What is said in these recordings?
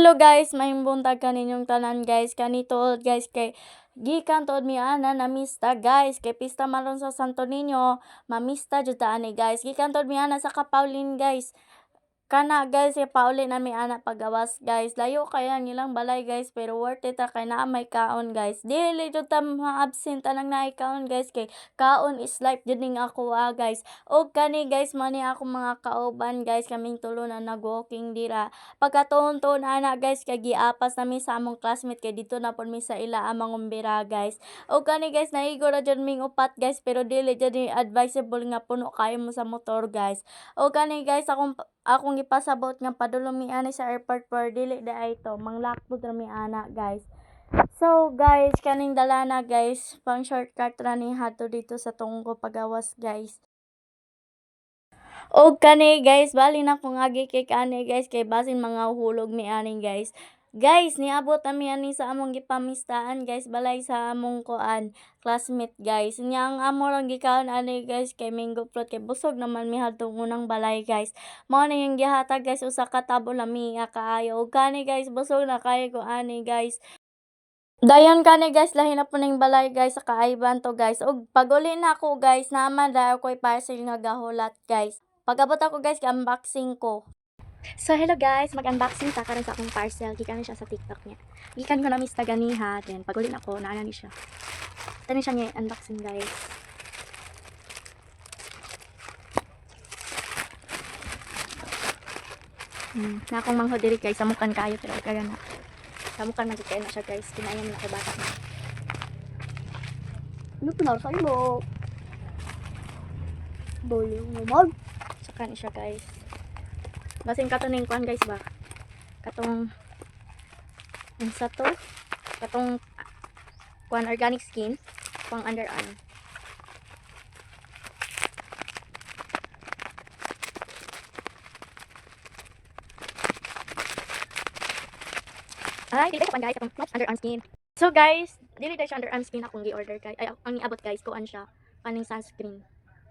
Hello guys, maayong buntag kaninyong tanan guys. Kanito guys kay gikan tuod mi ana namista guys kay pista maron sa Santo Niño, mamista jud ta ani guys. Gikan tuod mi ana sa Kapaulin guys. Kana guys, pauli na mi ana pagawas guys. Layo kaya ang ilang balay guys, pero worth it kay naa may kaon guys. Dili jud ta ma-absent anang naay kaon guys kay kaon is life jud ning ako guys. Og kani guys mo ni ako mga kauban guys, kaming tulo na nag-walking dira. Pagkatuon-tuon ana guys kay giapas nami sa among classmate kay dito na pud mi sa ila amang umbira guys. Og kani guys naigo ra jud ming upat guys, pero dili jud ni advisable nga puno kayo mo sa motor guys. Og kani guys akong gipasabot nga padulong mi ani sa airport per dili daay to manglakpod ra mi ana guys. So guys, kaning dalana guys, pang shortcut ra ni hadto dito sa tungko pagawas guys. Og kani guys, bali na kong agi kay kani guys kay basin mga hulog mi ani guys. Guys, niabot ami ani sa among gipamistaan guys, balay sa among classmate guys. Nya ang amo lang gikaon ani guys kay mango fruit kay busog naman mi hadtong unang balay guys. Mao na yung gihatag guys usa ka tabo lami kaayo. Og kani guys, busog na kayo ko ani guys. Dayon kani guys, lahi na po ning balay guys sa kaayban to guys. Og pag-uli na ako guys, naman daw ko'y parcel nga gahulat guys. Pag-abot ako guys, unboxing ko. So hello guys, mag-unboxing ta karon sa akong parcel. Gikan siya sa TikTok niya. Gikan ko na miss taganiha, then pag-uli na ako, naana ni siya. Tani siya niya unboxing guys. Na akong manghod diri guys, samukan kayo pero kaya na. Samukan man kayo na siya guys, kinayang na ko bata na. Ano to na sa imo? Boyo mo mag. Saka ni siya guys. Basin katuning kuan guys ba? Katong sa to? Katong kuan organic skin pang underarm. Ay, dili ko guys katong underarm skin. So guys, dili dai siya underarm skin akong gi-order kay ay ang iabot guys kuan siya kaning sunscreen.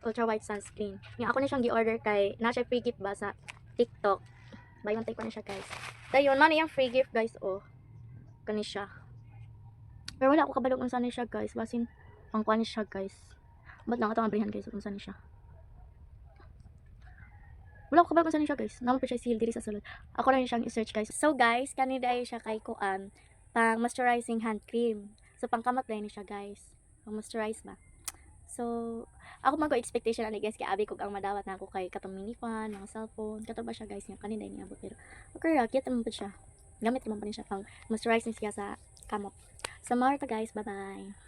Ultra white sunscreen. Nga ako na siyang gi-order kay na siya free gift ba sa TikTok. Buy one take one na siya guys. Dayon man yung free gift guys oh. Kani siya. Pero wala ako kabalog unsa ni siya guys. Basin pang kuan siya guys. Ba't lang atong abrihan guys unsa ni siya. Wala ako kabalog unsa ni siya guys. Naman pa siya seal diri sa sulod. Ako lang siyang i-search guys. So guys, kani dai siya kay kuan pang moisturizing hand cream. So pang kamot ni siya guys. Pang moisturize ba. So, ako man ko expectation ani guys kay abi kog ang madawat na ako kay katong mini fan, mga cellphone, kato ba siya guys nga kanina niabot pero okay ra cute man pud siya. Gamit man pa ni siya pang moisturizing siya sa kamot. So, more pa guys, bye-bye.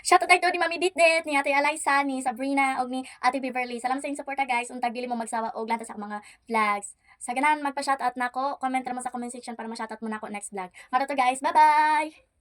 Shout out tayo ni Mami Ditdit, ni Ate Eliza, ni Sabrina, og ni Ate Beverly. Salamat sa inyong suporta guys. Untag dili mo magsawa og lanta sa mga vlogs. Sa ganan magpa-shoutout nako, comment ra mo sa comment section para ma-shoutout mo nako next vlog. Mara to guys, bye-bye.